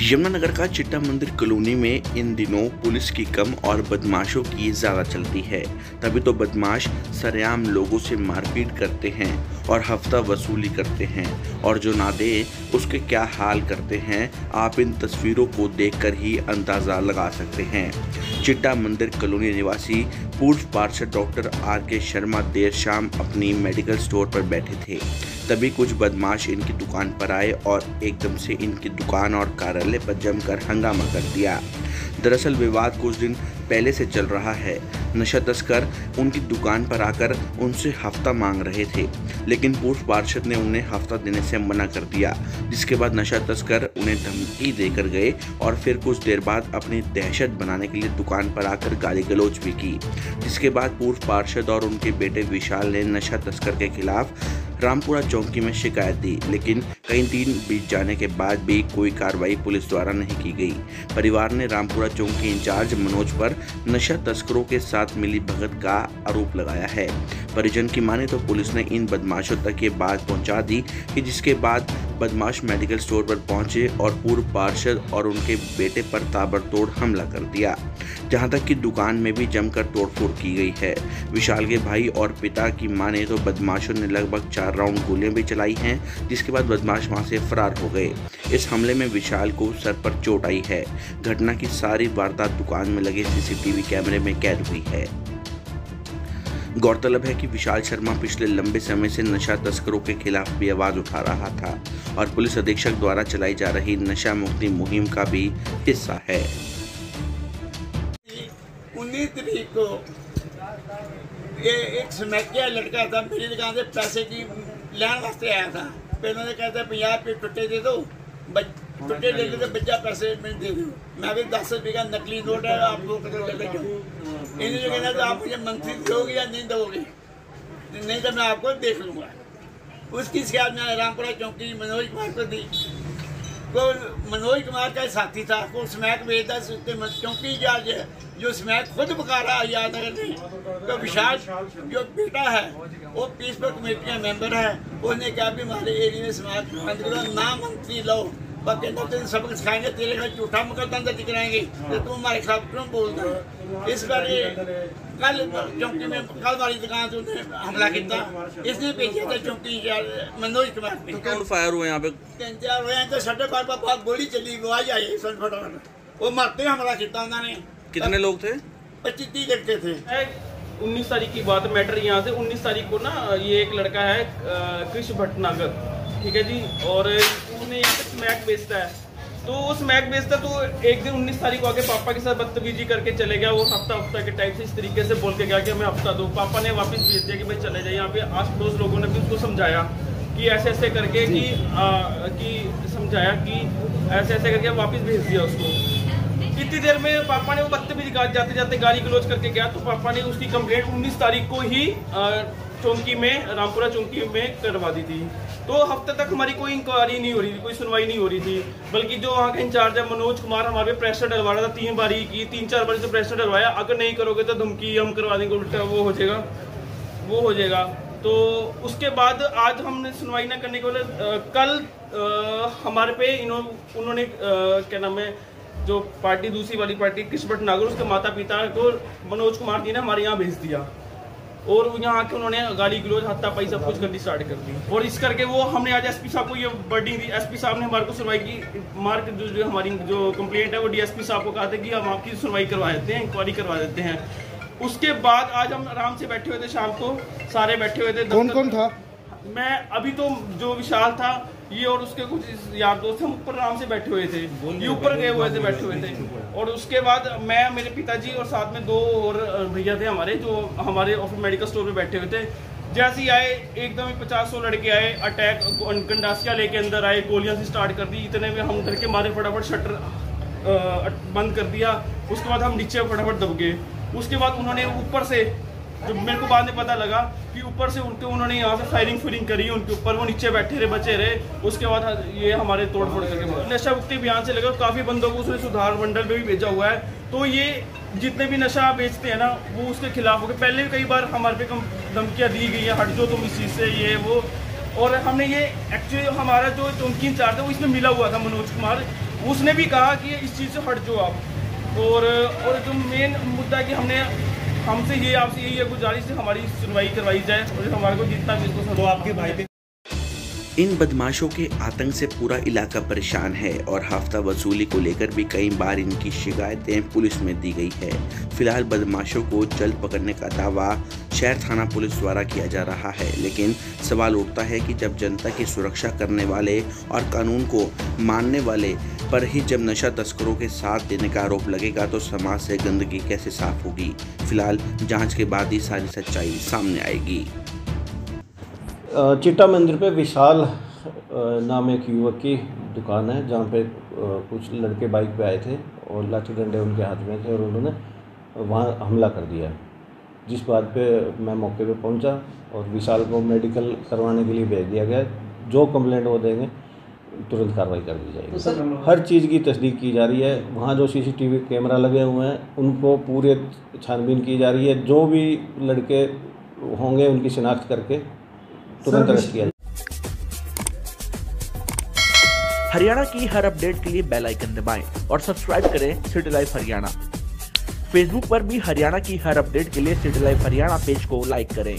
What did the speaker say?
यमुनानगर का चिट्टा मंदिर कॉलोनी में इन दिनों पुलिस की कम और बदमाशों की ज़्यादा चलती है। तभी तो बदमाश सरेआम लोगों से मारपीट करते हैं और हफ्ता वसूली करते हैं, और जो ना दे उसके क्या हाल करते हैं आप इन तस्वीरों को देखकर ही अंदाज़ा लगा सकते हैं। चिट्टा मंदिर कॉलोनी निवासी पूर्व पार्षद डॉक्टर आर.के. शर्मा देर शाम अपनी मेडिकल स्टोर पर बैठे थे। तभी कुछ बदमाश इनकी दुकान पर आए और एकदम से इनकी दुकान और कार्यालय पर जमकर हंगामा कर दिया। दरअसल विवाद कुछ दिन पहले से चल रहा है। नशा तस्कर उनकी दुकान पर आकर उनसे हफ्ता मांग रहे थे, लेकिन पूर्व पार्षद ने उन्हें हफ्ता देने से मना कर दिया, जिसके बाद नशा तस्कर उन्हें धमकी देकर गए और फिर कुछ देर बाद अपनी दहशत बनाने के लिए दुकान पर आकर गाली गलौज भी की। जिसके बाद पूर्व पार्षद और उनके बेटे विशाल ने नशा तस्कर के खिलाफ रामपुरा चौकी में शिकायत दी, लेकिन कई दिन बीत जाने के बाद भी कोई कार्रवाई पुलिस द्वारा नहीं की गई। परिवार ने रामपुरा चौकी इंचार्ज मनोज पर नशा तस्करों के साथ मिली भगत का आरोप लगाया है। परिजन की माने तो पुलिस ने इन बदमाशों तक ये बात पहुंचा दी कि जिसके बाद बदमाश मेडिकल स्टोर पर पहुंचे और पूर्व पार्षद और उनके बेटे पर ताबड़तोड़ हमला कर दिया, जहां तक कि दुकान में भी जमकर तोड़फोड़ की गई है। विशाल के भाई और पिता की माने तो बदमाशों ने लगभग 4 राउंड गोलियां भी चलाई हैं, जिसके बाद बदमाश वहां से फरार हो गए। इस हमले में विशाल को सर पर चोट आई है। घटना की सारी वारदात दुकान में लगे सीसीटीवी कैमरे में कैद हुई है। गौरतलब है कि विशाल शर्मा पिछले लंबे समय से नशा तस्करों के खिलाफ भी आवाज उठा रहा था और पुलिस अधीक्षक द्वारा चलाई जा रही नशा मुक्ति मुहिम का भी हिस्सा है। 19 तारीख को ये एक स्मैकिया लड़का था, मेरी दुकान से पैसे की लेने वास्ते आया था। पहले ने कहता 50 रुपये टुट्टे दे दो, टुट्टे ले लो तो बच्चा पैसे में दे दो। मैं भी 10 रुपये का नकली नोट है, आप लोग इन्हें जो कहना तो आप मुझे मंथली दोगे या नहीं दोगे, नहीं तो मैं आपको देख लूँगा। उसकी शिकायत मैंने रामपुरा चौकी मनोज कुमार को दी। तो मनोज कुमार का साथी था, वो स्मैक बेचता चौकी इंचार्ज है, जो स्मैक खुद पका रहा है याद अगर नहीं। तो विशाल जो बेटा है वो पीस पर कमेटी का मेंबर है, उसने कहा भी हमारे एरिया में स्मैक बंद करो, ना मंत्री लो, बाकी तेरे सबक सिखाएंगे, तेरे खिलाफ झूठा मुकदमा दर्ज कराएंगे तो तुम हमारे खिलाफ क्यों बोल रहे हो। इस बार कल चौकी में कल हमारी दुकान से उन्हें हमला किया, इसने भेजा था चौकी मनोज कुमार ने। तो फायर हुए यहाँ पे 3-4 हुए हैं, तो 12:30 बाद गोली चली, आवाज आई फटाफट, वो मरते हमला किया उन्होंने। कितने लोग थे? 25-30 लड़के थे। 19 तारीख की बात मैटर यहाँ से 19 तारीख को ना ये एक लड़का है कृष्ण भटनागर, ठीक है जी, और उसने यहाँ पे स्मैक बेचता है। तो वो स्मैक बेचता तो एक दिन 19 तारीख को आके पापा के साथ बदतमीजी करके चले गया। वो हफ्ता के टाइप से इस तरीके से बोल के गया कि हमें हफ्ता दो। पापा ने वापस भेज दिया कि भाई चले जाए। यहाँ पे आस पड़ोस लोगों ने भी उसको समझाया कि ऐसे ऐसे करके कि समझाया कि ऐसे ऐसे करके वापस भेज दिया उसको। इतनी देर में पापा ने वो बदतमीजी जाते जाते गाली गलौज करके गया, तो पापा ने उसकी कंप्लेंट 19 तारीख को ही चौकी में रामपुरा चौकी में करवा दी थी। तो हफ्ते तक हमारी कोई इंक्वायरी नहीं हो रही थी, कोई सुनवाई नहीं हो रही थी, बल्कि जो वहाँ का इंचार्ज है मनोज कुमार हमारे पे प्रेशर डलवा रहा था। 3 बारी की 3-4 बारी से प्रेशर डलवाया, अगर नहीं करोगे तो धमकी हम करवा देंगे, उल्टा वो हो जाएगा। तो उसके बाद आज हमने सुनवाई ना करने के बाद कल हमारे पे उन्होंने क्या नाम है, जो पार्टी दूसरी वाली पार्टी कृष्ण भटनागर, उसके माता पिता को मनोज कुमार जी ने हमारे यहाँ भेज दिया और यहाँ आके उन्होंने गाली गलौज हाथापाई सब कुछ करनी स्टार्ट कर दी। और इस करके वो हमने आज एसपी साहब को ये वर्डिंग दी। एसपी साहब ने हमारे को सुनवाई की, जो हमारी जो कंप्लेंट है वो डीएसपी साहब को कहा था कि हम आपकी सुनवाई करवा देते हैं, इंक्वायरी करवा देते हैं। उसके बाद आज हम आराम से बैठे हुए थे, शाम को सारे बैठे हुए थे। कौन कौन था? मैं अभी तो जो विशाल था ये और उसके कुछ यार दोस्त हम ऊपर आराम से बैठे हुए थे, ये ऊपर गए हुए थे, बैठे हुए थे। और उसके बाद मैं, मेरे पिताजी और साथ में 2 और भैया थे हमारे, जो हमारे मेडिकल स्टोर पे बैठे हुए थे। जैसे ही आए एकदम ही 50-100 लड़के आए, अटैक गंडासिया लेके अंदर आए, गोलियां से स्टार्ट कर दी। इतने में हम डर के मारे फटाफट शटर बंद कर दिया। उसके बाद हम नीचे फटाफट दब गए। उसके बाद उन्होंने ऊपर से, जो मेरे को बाद में पता लगा कि ऊपर से उन्होंने यहाँ से फायरिंग करी उनके ऊपर, वो नीचे बैठे रहे, बचे रहे। उसके बाद ये हमारे तोड़ फोड़ करके नशा मुक्ति अभियान से लेकर काफ़ी बंदों को उसने सुधार मंडल में भी भेजा हुआ है। तो ये जितने भी नशा बेचते हैं ना, वो उसके खिलाफ हो गए। पहले भी कई बार हमारे पे धमकियाँ दी गई है, हट जो तुम इस चीज़ से, ये वो। और हमने ये एक्चुअली हमारा जो चौकी इंचार्ज है वो इसमें मिला हुआ था मनोज कुमार, उसने भी कहा कि इस चीज़ से हट जाओ आप। और जो मेन मुद्दा है कि हमसे ये आपसे यही है गुजारिश है, हमारी सुनवाई करवाई जाए और हमारे को जितना भी इसको। तो आपके भाई पे इन बदमाशों के आतंक से पूरा इलाका परेशान है और हफ्ता वसूली को लेकर भी कई बार इनकी शिकायतें पुलिस में दी गई है। फिलहाल बदमाशों को जल्द पकड़ने का दावा शहर थाना पुलिस द्वारा किया जा रहा है, लेकिन सवाल उठता है कि जब जनता की सुरक्षा करने वाले और कानून को मानने वाले पर ही जब नशा तस्करों के साथ देने का आरोप लगेगा तो समाज से गंदगी कैसे साफ होगी। फिलहाल जाँच के बाद ही सारी सच्चाई सामने आएगी। चिट्टा मंदिर पे विशाल नाम एक युवक की दुकान है, जहाँ पे कुछ लड़के बाइक पे आए थे और लाठी डंडे उनके हाथ में थे और उन्होंने वहाँ हमला कर दिया। जिस बात पे मैं मौके पे पहुँचा और विशाल को मेडिकल करवाने के लिए भेज दिया गया। जो कंप्लेंट वो देंगे तुरंत कार्रवाई कर दी जाएगी। तो हर चीज़ की तस्दीक की जा रही है। वहाँ जो CCTV कैमरा लगे हुए हैं उनको पूरे छानबीन की जा रही है। जो भी लड़के होंगे उनकी शिनाख्त करके तुरंत अरेस्ट किया। हरियाणा की हर अपडेट के लिए बेल आइकन दबाएं और सब्सक्राइब करें सिटी लाइव हरियाणा। फेसबुक पर भी हरियाणा की हर अपडेट के लिए सिटी लाइव हरियाणा पेज को लाइक करें।